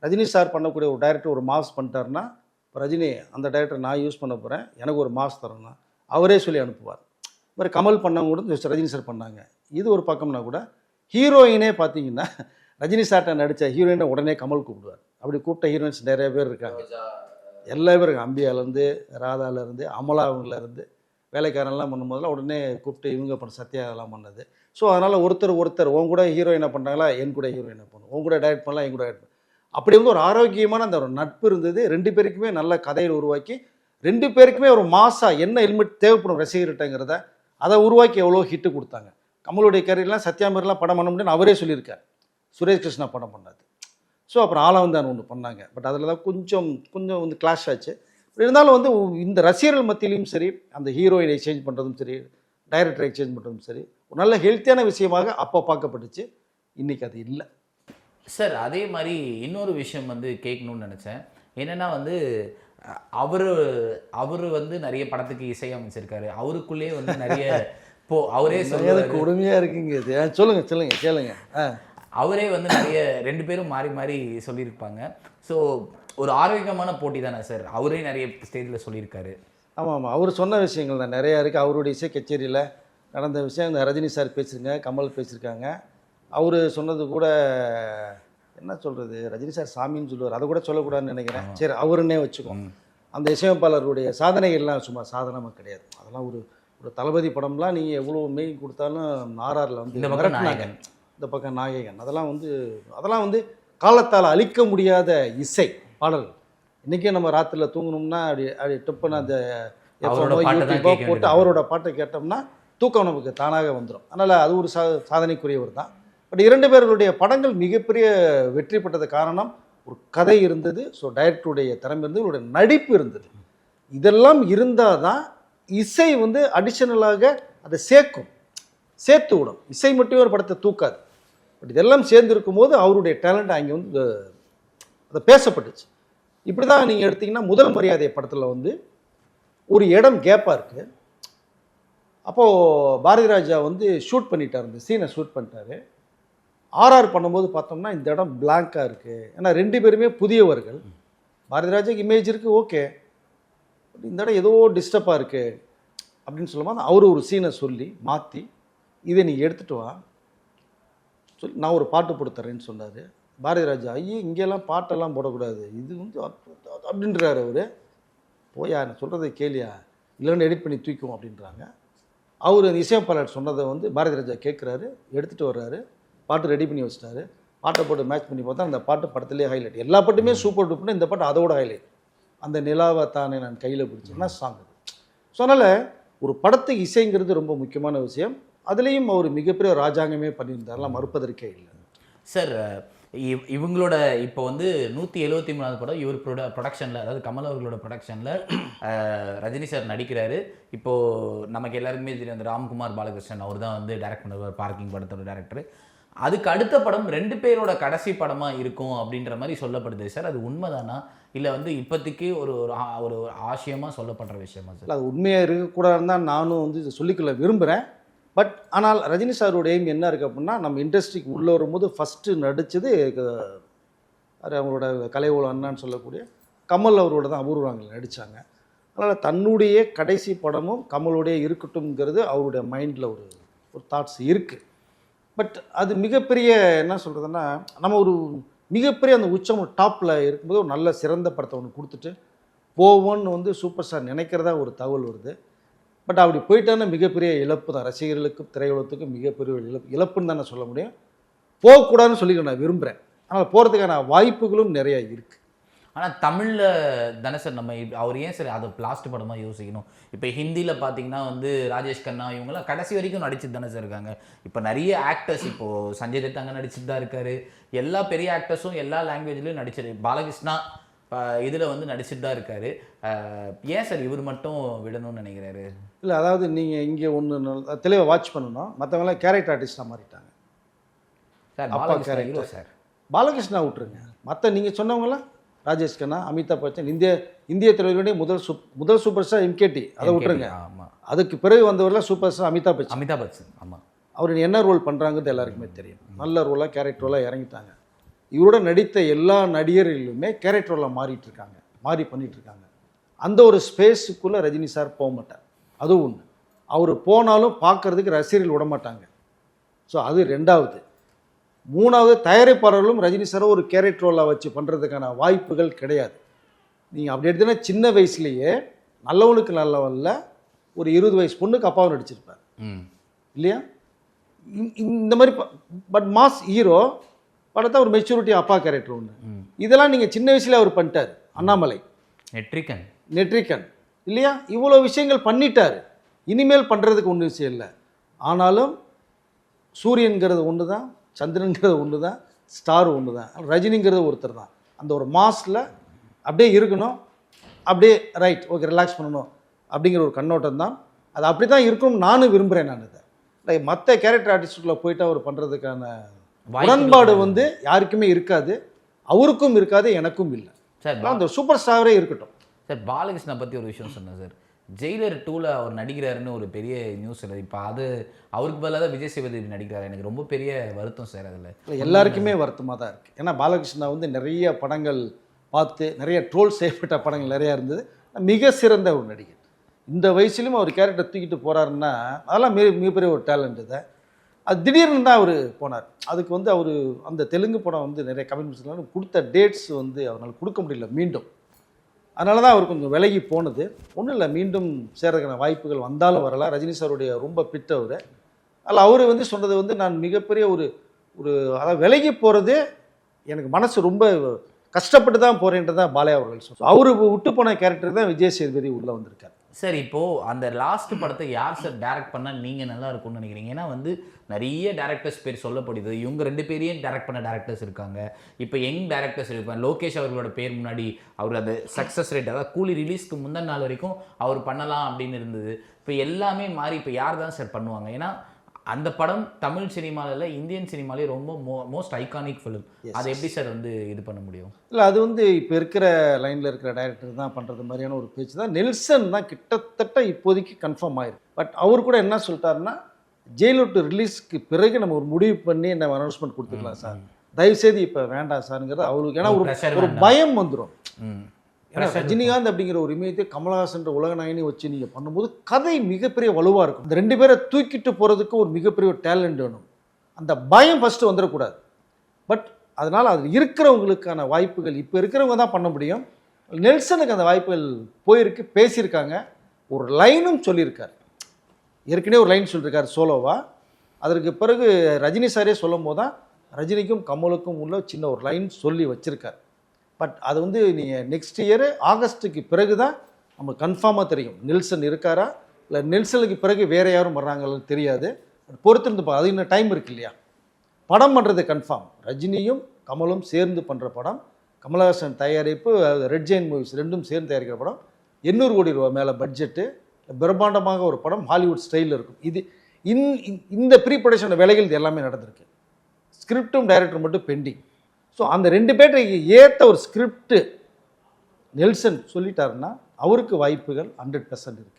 ரஜினி சார் பண்ணக்கூடிய ஒரு டைரக்டர் ஒரு மாஸ் பண்ணிட்டாருன்னா, இப்போ ரஜினி அந்த டைரக்டர் நான் யூஸ் பண்ண போகிறேன், எனக்கு ஒரு மாஸ் தரேன்னா அவரே சொல்லி அனுப்புவார். இது மாதிரி கமல் பண்ணவங்க கூட ரஜினி சார் பண்ணாங்க. இது ஒரு பக்கம்னா கூட ஹீரோயினே பார்த்தீங்கன்னா ரஜினி சார்ட்ட நடித்த ஹீரோயினை உடனே கமல் கூப்பிடுவார். அப்படி கூப்பிட்ட ஹீரோயின்ஸ் நிறைய பேர் இருக்காங்க, எல்லா பேரும் இருக்காங்க. அம்பியாலேருந்து, ராதாலேருந்து, அமலாவிலேருந்து, வேலைக்காரன்லாம் பண்ணும்போதெல்லாம் உடனே கூப்பிட்டு இவங்க பண்ண சத்யா அதெல்லாம் பண்ணது. ஸோ அதனால் ஒருத்தர் உன் கூட ஹீரோயினை பண்ணுறாங்களா, என் கூட ஹீரோயினை பண்ணும், உன் கூட டைரக்ட் பண்ணலாம், என் கூட டைரக்ட் பண்ணலாம். அப்படி வந்து ஒரு ஆரோக்கியமான அந்த ஒரு நட்பு இருந்தது. 2 பேருக்குமே நல்ல கதையை உருவாக்கி 2 பேருக்குமே ஒரு மாசா என்ன ஹெல்மெட் தேவைப்படும் ரசிகர்கிட்டங்கிறத அதை உருவாக்கி எவ்வளோ ஹிட்டு கொடுத்தாங்க. கமலுடைய கேரியர்லாம் சத்யாமரெலாம் படம் பண்ண முடியும்னு அவரே சொல்லியிருக்கார். சுரேஷ் கிருஷ்ணா படம் பண்ணாது. ஸோ அப்புறம் ஆலவந்தான் ஒன்று பண்ணாங்க. பட் அதில் தான் கொஞ்சம் வந்து கிளாஷ் ஆச்சு. இருந்தாலும் வந்து இந்த ரசிகர்கள் மத்தியிலையும் சரி, அந்த ஹீரோயினை எக்ஸ்சேஞ்ச் பண்ணுறதும் சரி, டைரக்டரை எக்ஸ்சேஞ்ச் பண்ணுறதும் சரி, ஒரு நல்ல ஹெல்த்தியான விஷயமாக அப்போ பார்க்கப்பட்டுச்சு. இன்றைக்கி அது இல்லை. சார் அதே மாதிரி இன்னொரு விஷயம் வந்து கேட்கணும்னு நினச்சேன். என்னென்னா வந்து அவர் வந்து நிறைய படத்துக்கு இசையமைச்சிருக்காரு. அவருக்குள்ளேயே வந்து நிறைய அவரே சொல்லுறது கொடுமையாக இருக்குங்க இது. சொல்லுங்க கேளுங்க. அவரே வந்து நிறைய 2 பேரும் மாறி மாறி சொல்லியிருப்பாங்க. ஸோ ஒரு ஆரோக்கியமான போட்டி தானே சார்? அவரே நிறைய ஸ்டேஜில் சொல்லியிருக்காரு. ஆமாம், அவர் சொன்ன விஷயங்கள் தான் நிறையா இருக்குது. அவருடைய இசை கச்சேரியில் நடந்த விஷயம் இந்த ரஜினி சார் பேசியிருங்க, கமல் பேசியிருக்காங்க. அவர் சொன்னது கூட என்ன சொல்கிறது, ரஜினி சார் சாமின்னு சொல்லுவார், அதை கூட சொல்லக்கூடாதுன்னு நினைக்கிறேன். சரி, அவருன்னே வச்சுக்கோம். அந்த இசையமைப்பாளருடைய சாதனைகள்லாம் சும்மா சாதனமாக கிடையாது. அதெல்லாம் ஒரு தளபதி படம்லாம் நீங்கள் எவ்வளோ மெய் கொடுத்தாலும் ஆர்ஆரில் வந்து இந்த பக்கம் நாயகன், அதெல்லாம் வந்து காலத்தால் அழிக்க முடியாத இசை பாடல்கள். இன்றைக்கே நம்ம ராத்திரியில் தூங்கணும்னா அப்படி டிப்புன்னு அந்த யூடியூப்பாக போட்டு அவரோட பாட்டை கேட்டோம்னா தூக்கம் நமக்கு தானாக வந்துடும். அதனால் அது ஒரு சாதனைக்குரியவர் தான். பட் 2 பேர்களுடைய படங்கள் மிகப்பெரிய வெற்றி பெற்றது காரணம் ஒரு கதை இருந்தது. ஸோ டைரக்டருடைய திறமை இருந்தது, இவருடைய நடிப்பு இருந்தது. இதெல்லாம் இருந்தால் தான் இசை வந்து அடிஷனலாக அதை சேர்த்து விடும். இசை மட்டுமே ஒரு படத்தை தூக்காது. பட் இதெல்லாம் சேர்ந்து இருக்கும்போது அவருடைய டேலண்ட் அங்கே வந்து அதை பேசப்பட்டுச்சு. இப்படி தான் நீங்கள் எடுத்திங்கன்னா முதல் மரியாதை படத்தில் வந்து ஒரு இடம் கேப்பாக இருக்குது. அப்போது பாரதி ராஜா வந்து ஷூட் பண்ணிட்டார், இந்த சீனை ஷூட் பண்ணிட்டாரு. ஆர்ஆர் பண்ணும்போது பார்த்தோம்னா இந்த இடம் பிளாங்காக இருக்குது. ஏன்னா 2 பேருமே புதியவர்கள். பாரதி ராஜாக்கு இமேஜ் இருக்குது, ஓகே. இந்த இடம் ஏதோ டிஸ்டர்பாக இருக்குது அப்படின்னு சொல்லும்போது அவர் ஒரு சீனை சொல்லி மாற்றி இதை நீ எடுத்துகிட்டு வா சொல்லி நான் ஒரு பாட்டு போட்டுத்தரேன்னு சொன்னார். பாரதி ராஜா ஐயே இங்கெல்லாம் பாட்டெல்லாம் போடக்கூடாது, இது வந்து அப்படின்றாரு அவர். போயா சொல்கிறத கேளியா, இல்லைன்னு எடிட் பண்ணி தூக்குவோம் அப்படின்றாங்க. அவர் அந்த இசையமைப்பாளர் சொன்னதை வந்து பாரதி ராஜா கேட்குறாரு, எடுத்துகிட்டு வர்றாரு, பாட்டு ரெடி பண்ணி வச்சிட்டாரு. பாட்டை போட்டு மேட்ச் பண்ணி பார்த்தா அந்த பாட்டு படத்துலேயே ஹைலைட். எல்லா பாட்டுமே சூப்பர் டூப்னு, இந்த பாட்டு அதோட ஹைலைட். அந்த நிலாவை தானே நான் கையில் பிடிச்சேன்னா சாங். ஸோ அதனால் ஒரு படத்துக்கு இசைங்கிறது ரொம்ப முக்கியமான விஷயம். அதுலேயும் அவர் மிகப்பெரிய ராஜாங்கமே பண்ணியிருந்தாரெலாம் மறுப்பதற்கே இல்லை. சார் இவங்களோட இப்போ வந்து 173வது படம் இவர் ப்ரொடக்ஷனில், அதாவது கமல் அவர்களோட ப்ரொடக்ஷனில் ரஜினி சார் நடிக்கிறாரு. இப்போது நமக்கு எல்லாருக்குமே தெரியும், அந்த ராம்குமார் பாலகிருஷ்ணன் அவர் தான் வந்து டைரக்ட் பண்ணுவார், பார்க்கிங் படத்தோட டேரக்டர். அதுக்கு அடுத்த படம் 2 பேரோட கடைசி படமாக இருக்கும் அப்படின்ற மாதிரி சொல்லப்படுது சார். அது உண்மைதானா, இல்லை வந்து இப்போதைக்கு ஒரு ஒரு ஆசையமாக சொல்லப்படுற விஷயமா சார்? அது உண்மையாக இருக்கக்கூடாதுன்னு தான் நானும் வந்து இதை சொல்லிக்கொள்ள விரும்புகிறேன். பட் ஆனால் ரஜினி சாரோட எய்ம் என்ன இருக்குது அப்படின்னா, நம்ம இண்டஸ்ட்ரிக்கு உள்ளே வரும்போது ஃபஸ்ட்டு நடித்தது அவங்களோட கலைவோல அண்ணான்னு சொல்லக்கூடிய கமல் அவரோட தான் அபூர்வங்கள் நடித்தாங்க. அதனால் தன்னுடைய கடைசி படமும் கமலோடைய இருக்கட்டும்ங்கிறது அவருடைய மைண்டில் ஒரு தாட்ஸ் இருக்குது. பட் அது மிகப்பெரிய என்ன சொல்கிறதுன்னா, நம்ம ஒரு மிகப்பெரிய அந்த உச்சம் டாப்பில் இருக்கும்போது ஒரு நல்ல சிறந்த படத்தை ஒன்று கொடுத்துட்டு போவோன்னு வந்து சூப்பர் ஸ்டார் நினைக்கிறதா ஒரு தகவல் வருது. பட் அப்படி போயிட்டான்னா மிகப்பெரிய இழப்பு தான், ரசிகர்களுக்கும் திரையுலகத்துக்கும் மிகப்பெரிய ஒரு இழப்புன்னு தான் நான் சொல்ல முடியும். போகக்கூடாதுன்னு சொல்லி நான் விரும்புகிறேன். ஆனால் போகிறதுக்கான வாய்ப்புகளும் நிறையா இருக்குது. ஆனால் தமிழில் தானே சார் நம்ம அவர் ஏன் சார் அதை லாஸ்ட் படமாக யோசிக்கணும்? இப்போ ஹிந்தியில் பார்த்தீங்கன்னா வந்து ராஜேஷ் கண்ணா இவங்கெல்லாம் கடைசி வரைக்கும் நடிச்சுட்டு தானே சார் இருக்காங்க. இப்போ நிறைய ஆக்டர்ஸ், இப்போது சஞ்சய் தத் அங்கே நடிச்சுட்டு தான் இருக்கார். எல்லா பெரிய ஆக்டர்ஸும் எல்லா லாங்குவேஜ்லேயும் நடிச்சிரு. பாலகிருஷ்ணா இதில் வந்து நடிச்சுட்டு தான் இருக்கார். ஏன் சார் இவர் மட்டும் விடணும்னு நினைக்கிறாரு? இல்லை, அதாவது நீங்கள் இங்கே ஒன்று தெளிவாக வாட்ச் பண்ணணும். மற்றவங்களாம் கேரக்டர் ஆர்டிஸ்டாக மாறிட்டாங்க சார். அப்பா கேரக்டர் சார் பாலகிருஷ்ணா விட்டுருங்க. மற்ற நீங்கள் சொன்னவங்களாம் ராஜேஷ் கண்ணா, அமிதாப் பச்சன், இந்திய திரையுடைய முதல் சூப்பர் ஸ்டார் எம்கேடி, அதை விட்டுருங்க. ஆமாம், அதுக்கு பிறகு வந்தவரெலாம் சூப்பர் ஸ்டார் அமிதாப் பச்சன். ஆமாம், அவர் என்ன ரோல் பண்ணுறாங்கிறது எல்லாருக்குமே தெரியும். நல்ல ரோலாக கேரக்டர் ரோலாக இறங்கிட்டாங்க. இவரோட நடித்த எல்லா நடிகர்களுமே கேரக்டர் ரோலாக மாறி பண்ணிகிட்ருக்காங்க. அந்த ஒரு ஸ்பேஸுக்குள்ளே ரஜினி சார் போக மாட்டார். அதுவும் ஒன்று. அவர் போனாலும் பார்க்குறதுக்கு ரசிகர்கள் விட மாட்டாங்க. ஸோ அது 2வது. 3வது, தயாரிப்பாளர்களும் ரஜினி சாரை ஒரு கேரக்டர் ரோலாக வச்சு பண்ணுறதுக்கான வாய்ப்புகள் கிடையாது. நீங்கள் அப்படி எடுத்தீங்கன்னா சின்ன வயசுலேயே நல்லவனுக்கு நல்லவனில் ஒரு 20 வயசு பொண்ணுக்கு அப்பாவும் நடிச்சிருப்பார் இல்லையா? இந்த மாதிரி பட் மாஸ் ஹீரோ படத்தை ஒரு மெச்சூரிட்டி அப்பா கேரக்டர் ஒன்று. இதெல்லாம் நீங்கள் சின்ன வயசுல அவர் பண்ணிட்டார். அண்ணாமலை, நெட்ரிகன் இல்லையா? இவ்வளோ விஷயங்கள் பண்ணிட்டார். இனிமேல் பண்ணுறதுக்கு ஒன்றும் விஷயம் இல்லை. ஆனாலும் சூரியன்கிறது ஒன்று தான், சந்திரன்கிறது ஒன்று தான், ஸ்டார் ஒன்று தான், ரஜினிங்கிறது ஒருத்தர் தான். அந்த ஒரு மாஸில் அப்படியே இருக்கணும், அப்படியே ரைட் ஓகே ரிலாக்ஸ் பண்ணணும் அப்படிங்கிற ஒரு கண்ணோட்டம் தான். அது அப்படி தான் இருக்கணும் நானும் விரும்புகிறேன். நான் இதை லைக் மற்ற கேரக்டர் ஆர்டிஸ்டுக்குள்ளே போயிட்டு அவர் பண்ணுறதுக்கான உடன்பாடு வந்து யாருக்குமே இருக்காது, அவருக்கும் இருக்காது, எனக்கும் இல்லை. சார் அந்த சூப்பர் ஸ்டாரே இருக்கட்டும். சார் பாலகிருஷ்ணனை பற்றி ஒரு விஷயம் சொன்னேன் சார். ஜெயிலர் 2ல் அவர் நடிக்கிறாருன்னு ஒரு பெரிய நியூஸ் இல்லை. இப்போ அது அவருக்கு பதிலாக தான் விஜய் சேதுபதி நடிக்கிறாரு. எனக்கு ரொம்ப பெரிய வருத்தம் சார் அதில். எல்லாருக்குமே வருத்தமாக தான் இருக்குது. ஏன்னா பாலகிருஷ்ணா வந்து நிறைய படங்கள் பார்த்து நிறைய ட்ரோல் செய்யப்பட்ட படங்கள் நிறையா இருந்தது. மிக சிறந்த ஒரு நடிகர். இந்த வயசுலையும் அவர் கேரக்டர் தூக்கிட்டு போகிறாருன்னா அதெல்லாம் மிகப்பெரிய ஒரு டேலண்ட் தான். அது திடீர்னு தான் அவர் போனார். அதுக்கு வந்து அவர் அந்த தெலுங்கு படம் வந்து நிறைய கமிட்மெண்ட்ஸ்லாம் கொடுத்த டேட்ஸ் வந்து அவரால் கொடுக்க முடியல மீண்டும். அதனால தான் அவர் கொஞ்சம் விலகி போனது. ஒன்றும் இல்லை, மீண்டும் சேர்றதுக்கான வாய்ப்புகள் வந்தாலும் வரலாம். ரஜினி சாருடைய ரொம்ப பிட் அவர். அதில் அவர் வந்து சொன்னது வந்து நான் மிகப்பெரிய ஒரு அதாவது விலகி போகிறது எனக்கு மனசு ரொம்ப கஷ்டப்பட்டு தான் போகிறேன்ட்டு தான் பாலையா அவர்கள் சொல்லுவார். அவர் விட்டு போன கேரக்டர் தான் விஜய் சேதுபதி உள்ளே வந்திருக்கார். சார் இப்போது அந்த லாஸ்ட் படத்தை யார் சார் டேரக்ட் பண்ணால் நீங்கள் நல்லா இருக்கும்னு நினைக்கிறீங்க? ஏன்னா வந்து நிறைய டேரக்டர்ஸ் பேர் சொல்லப்படுது. இவங்க 2 பேரையும் டேரக்ட் பண்ண டேரக்டர்ஸ் இருக்காங்க. இப்போ யங் டேரக்டர்ஸ் இருப்பாங்க. லோகேஷ் அவர்களோட பேர் முன்னாடி அவர் அந்த சக்ஸஸ் ரேட், அதாவது கூலி ரிலீஸ்க்கு முந்தின நாள் வரைக்கும் அவர் பண்ணலாம் அப்படின்னு இருந்தது. இப்போ எல்லாமே மாறி இப்போ யார் தான் சார் பண்ணுவாங்க? ஏன்னா அந்த படம் தமிழ் சினிமாவில் இந்தியன் சினிமாலே ரொம்ப மோஸ்ட் ஐகானிக் ஃபிலிம். அதை எப்படி சார் வந்து இது பண்ண முடியும்? இல்லை, அது வந்து இப்போ இருக்கிற லைனில் இருக்கிற டைரக்டர் தான் பண்ணுறது மாதிரியான ஒரு பேச்சு தான். நெல்சன் தான் கிட்டத்தட்ட இப்போதைக்கு கன்ஃபார்ம் ஆயிருக்கு. பட் அவர் கூட என்ன சொல்லிட்டாருன்னா, ஜெயிலர் 2 ரிலீஸ்க்கு பிறகு நம்ம ஒரு முடிவு பண்ணி நம்ம அனௌன்ஸ்மெண்ட் கொடுத்துக்கலாம் சார், தயவுசெய்து இப்போ வேண்டாம் சார்ங்கிறது அவருக்கு. ஏன்னா ஒரு பயம் வந்துடும். ஏன்னா ரஜினிகாந்த் அப்படிங்கிற ஒரு இமயத்தை கமலஹாசன் உலக நாயகனை வச்சு நீங்கள் பண்ணும்போது கதை மிகப்பெரிய வலுவாக இருக்கும். இந்த 2 பேரை தூக்கிட்டு போகிறதுக்கு ஒரு மிகப்பெரிய ஒரு டேலண்ட் வேணும். அந்த பயம் ஃபஸ்ட்டு வந்துடக்கூடாது. பட் அதனால் அது இருக்கிறவங்களுக்கான வாய்ப்புகள் இப்போ இருக்கிறவங்க தான் பண்ண முடியும். நெல்சனுக்கு அந்த வாய்ப்புகள் போயிருக்கு, பேசியிருக்காங்க, ஒரு லைனும் சொல்லியிருக்காரு. ஏற்கனவே ஒரு லைன் சொல்லியிருக்காரு சோலோவா. அதற்கு பிறகு ரஜினி சாரே சொல்லும் போது தான் ரஜினிக்கும் கமலுக்கும் உள்ள சின்ன ஒரு லைன் சொல்லி வச்சுருக்கார். பட் அது வந்து நீங்கள் நெக்ஸ்ட் இயர் ஆகஸ்ட்டுக்கு பிறகு தான் நம்ம கன்ஃபார்மாக தெரியும் நெல்சன் இருக்காரா, இல்லை நெல்சனுக்கு பிறகு வேறு யாரும் வர்றாங்கன்னு தெரியாது. பொறுத்திருந்து அது இன்னும் டைம் இருக்கு இல்லையா. படம் பண்ணுறது கன்ஃபார்ம். ரஜினியும் கமலும் சேர்ந்து பண்ணுற படம், கமலஹாசன் தயாரிப்பு, ரெட் ஜெயின் மூவிஸ் 2ம் சேர்ந்து தயாரிக்கிற படம். 800 கோடி ரூபா மேலே பட்ஜெட்டு, பிரம்மாண்டமாக ஒரு படம், ஹாலிவுட் ஸ்டைலில் இருக்கும். இது இந்த ப்ரீ ப்ரொடக்ஷன் வேலைகள் இது எல்லாமே நடந்திருக்கு. ஸ்கிரிப்டும் டைரக்டர் மட்டும் பெண்டிங். ஸோ அந்த 2 பேருக்கு ஏற்ற ஒரு ஸ்கிரிப்ட் நெல்சன் சொல்லிட்டாருன்னா அவருக்கு வாய்ப்புகள் 100% இருக்குது.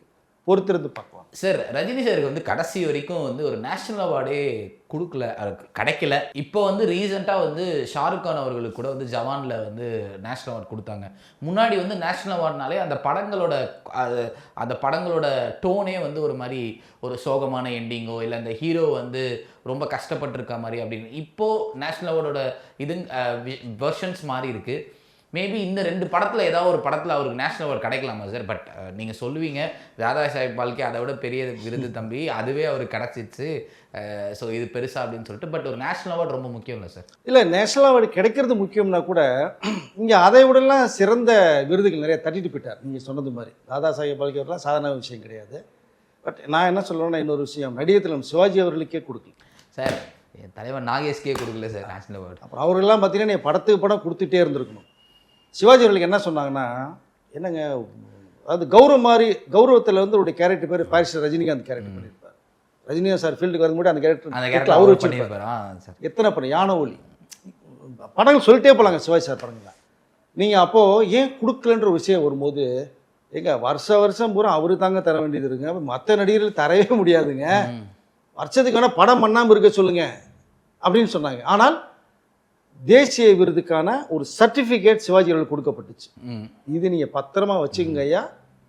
பொறுத்திருந்து பார்க்கலாம் சார். ரஜினி சாருக்கு வந்து கடைசி வரைக்கும் வந்து ஒரு நேஷ்னல் அவார்டே கொடுக்கல, கிடைக்கல. இப்போ வந்து ரீசெண்டாக வந்து ஷாருக் கான் அவர்களுக்கு கூட வந்து ஜவானில் வந்து நேஷ்னல் அவார்டு கொடுத்தாங்க. முன்னாடி வந்து நேஷ்னல் அவார்ட்னாலே அந்த படங்களோட டோனே வந்து ஒரு மாதிரி ஒரு சோகமான எண்டிங்கோ இல்லை அந்த ஹீரோ வந்து ரொம்ப கஷ்டப்பட்டிருக்க மாதிரி அப்படின்னு. இப்போது நேஷ்னல் அவார்டோட இது வெர்ஷன்ஸ் மாதிரி இருக்குது. மேபி இந்த 2 படத்தில் ஏதாவது ஒரு படத்தில் அவருக்கு நேஷ்னல் அவார்டு கிடைக்கலாமா சார்? பட் நீங்கள் சொல்லுவீங்க தாதா சாஹேப் பால்கே அதை விட பெரிய விருது தம்பி, அதுவே அவருக்கு கிடச்சிச்சு, ஸோ இது பெருசா அப்படின்னு சொல்லிட்டு. பட் ஒரு நேஷ்னல் அவார்டு ரொம்ப முக்கியம் இல்லை சார்? இல்லை, நேஷ்னல் அவார்டு கிடைக்கிறது முக்கியம்னா கூட இங்கே அதை விடலாம் சிறந்த விருதுகள் நிறைய தட்டிட்டு போயிட்டார். நீங்கள் சொன்னது மாதிரி தாதா சாஹேப் பால்கே அவர்லாம் சாதாரண விஷயம் கிடையாது. பட் நான் என்ன சொல்லுவேன்னா, இன்னொரு விஷயம், நடிகத்தில் சிவாஜி அவர்களுக்கே கொடுக்கல சார். என் தலைவர் நாகேஷ்கே கொடுக்கல சார் நேஷ்னல் அவார்டு. அப்புறம் அவர்கள்லாம் பார்த்தீங்கன்னா நீ படத்துக்கு படம் கொடுத்துட்டே இருந்திருக்கணும். சிவாஜி அவர்களுக்கு என்ன சொன்னாங்கன்னா, என்னங்க அதாவது கௌரவத்தில் வந்து ஒரு கேரக்டர் பேர் பாரிஸ் ரஜினிகாந்த் கேரக்டர் பண்ணியிருப்பார். ரஜினிகாந்த் சார் ஃபீல்டுக்கு வரும்போது அந்த கேரக்டர் அவர் வச்சுருப்பார். எத்தனை படம், யானை ஒலி படங்கள் சொல்லிட்டே போகலாங்க சிவாஜி சார் படங்கள். நீங்கள் அப்போது ஏன் கொடுக்கலன்ற விஷயம் வரும்போது, ஏங்க வருஷம் பூரா அவரு தாங்க தர வேண்டியது இருக்குங்க, மற்ற நடிகர்கள் தரவே முடியாதுங்க, வருஷத்துக்கு வேணால் படம் பண்ணாமல் இருக்க சொல்லுங்க அப்படின்னு சொன்னாங்க. ஆனால் தேசிய விருதுக்கான ஒரு சர்டிஃபிகேட் சிவாஜி அவர்களுக்கு கொடுக்கப்பட்டுச்சு. இது நீங்கள் பத்திரமா வச்சுக்கோங்க ஐயா,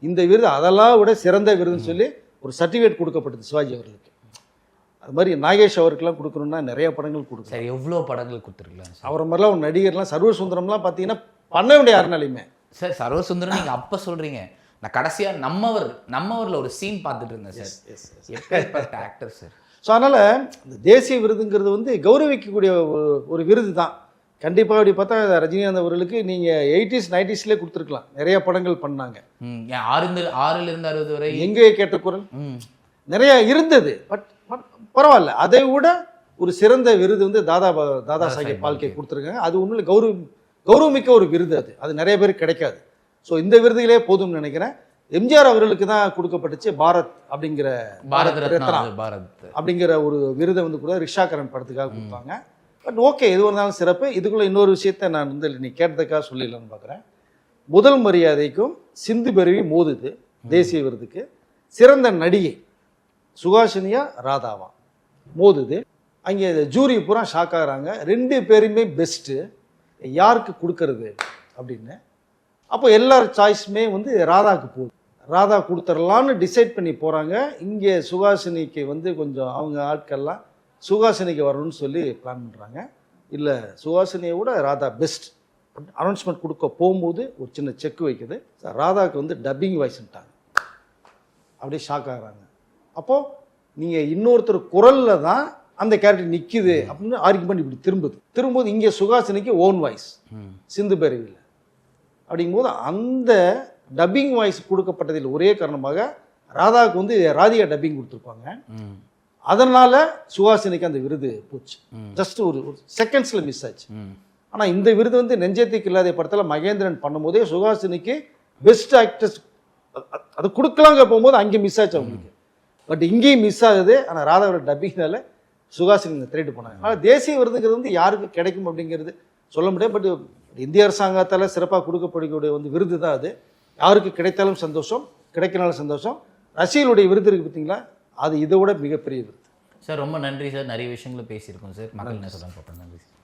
இந்த விருது அதெல்லாம் விட சிறந்த விருதுன்னு சொல்லி ஒரு சர்டிஃபிகேட் கொடுக்கப்பட்டது சிவாஜி அவர்களுக்கு. அது மாதிரி நாகேஷ் அவருக்கெல்லாம் கொடுக்கணும்னா நிறைய படங்கள் கொடுக்கும். சரி, எவ்வளோ படங்கள் கொடுத்துருக்கலாம் அவரை மாதிரிலாம் ஒரு நடிகர்லாம் சர்வசுந்தரம்லாம் பார்த்தீங்கன்னா பண்ண வேண்டிய யாருனாலையுமே. சார் சர்வசுந்தரம் நீங்கள் அப்போ சொல்கிறீங்க, நான் கடைசியாக நம்மவரில் ஒரு சீன் பார்த்துட்டு இருந்தேன் சார். எப்பேற்பட்ட ஆக்டர் சார். ஸோ அதனால் இந்த தேசிய விருதுங்கிறது வந்து கௌரவிக்கக்கூடிய ஒரு விருது தான். கண்டிப்பாக அப்படி பார்த்தா ரஜினிகாந்த் அவர்களுக்கு நீங்கள் 80s 90s கொடுத்துருக்கலாம். நிறைய படங்கள் பண்ணாங்க. 6லிருந்து 60 வரை எங்கே கேட்ட குரல் நிறைய இருந்தது. பட் பரவாயில்ல, அதை விட ஒரு சிறந்த விருது வந்து தாதா சாஹேப் பால்கே கொடுத்துருக்காங்க. அது ஒன்றும் கௌரவமிக்க ஒரு விருது, அது நிறைய பேருக்கு கிடைக்காது. ஸோ இந்த விருதுகளே போதும்னு நினைக்கிறேன். எம்ஜிஆர் அவர்களுக்கு தான் கொடுக்கப்பட்டுச்சு பாரத் அப்படிங்கிற பாரத் ரத்னா அப்படிங்கிற ஒரு விருதை வந்து கூட ரிஷாகரன் படத்துக்காக கொடுத்தாங்க. பட் ஓகே, எது இருந்தாலும் சிறப்பு. இதுக்குள்ள இன்னொரு விஷயத்த நான் வந்து நீ கேட்டதுக்காக சொல்லிடலான்னு பார்க்குறேன். முதல் மரியாதைக்கும் சிந்து பெருவி மோதுது தேசிய விருதுக்கு. சிறந்த நடிகை சுஹாசினியா ராதாவா மோதுது. அங்கே ஜூரி பூரா ஷாக் ஆகிறாங்க. 2 பேருமே பெஸ்ட்டு, யாருக்கு கொடுக்கறது அப்படின்னு. அப்போ எல்லார் சாய்ஸுமே வந்து ராதாவுக்கு போகுது. ராதா கொடுத்துடலான்னு டிசைட் பண்ணி போகிறாங்க. இங்கே சுஹாசினிக்கு வந்து கொஞ்சம் அவங்க ஆட்கள்லாம் சுஹாசினிக்கு வரணும்னு சொல்லி பிளான் பண்ணுறாங்க. இல்லை, சுஹாசினியை விட ராதா பெஸ்ட் அனௌன்ஸ்மெண்ட் கொடுக்க போகும்போது ஒரு சின்ன செக் வைக்குது. ராதாவுக்கு வந்து டப்பிங் வாய்ஸ்ன்ட்டாங்க. அப்படியே ஷாக் ஆகிறாங்க. அப்போது நீங்கள் இன்னொருத்தர் குரலில் தான் அந்த கேரக்டர் நிற்கிது அப்படின்னு ஆர்கியூமெண்ட் இப்படி திரும்பும்போது இங்கே சுஹாசினிக்கு ஓன் வாய்ஸ் சிந்து பேரவியில். அப்படிங்கும்போது அந்த டப்பிங் வாய்ஸ் கொடுக்கப்பட்டதில் ஒரே காரணமாக ராதாவுக்கு வந்து ராதிகா டப்பிங் கொடுத்துருப்பாங்க. அதனால் சுஹாசினிக்கு அந்த விருது போச்சு. ஜஸ்ட் ஒரு செகண்ட்ஸில் மிஸ் ஆச்சு. ஆனால் இந்த விருது வந்து நெஞ்சத்துக்கு இல்லாத படத்தில் மகேந்திரன் பண்ணும்போதே சுஹாசினிக்கு பெஸ்ட் ஆக்ட்ரஸ் அது கொடுக்கலாங்க போகும்போது அங்கே மிஸ் ஆச்சு அவங்களுக்கு. பட் இங்கேயும் மிஸ் ஆகுது. ஆனால் ராதாவோட டப்பிங்னால சுஹாசினி திருட்டு போனாங்க. ஆனால் தேசிய விருதுங்கிறது வந்து யாருக்கு கிடைக்கும் அப்படிங்கிறது சொல்ல முடியாது. பட் இந்திய அரசாங்கத்தால் சிறப்பாக கொடுக்கப்படக்கூடிய வந்து விருது தான் அது. யாருக்கு கிடைத்தாலும் சந்தோஷம், கிடைக்கனாலும் சந்தோஷம். ரசிகர்களுடைய விருது இருக்குது பார்த்தீங்களா, அது இதை விட மிகப்பெரிய விருது. சார் ரொம்ப நன்றி சார். நிறைய விஷயங்களும் பேசியிருக்கோம் சார். மக்கள் என்ன சொல்லுங்க. நன்றி சார்.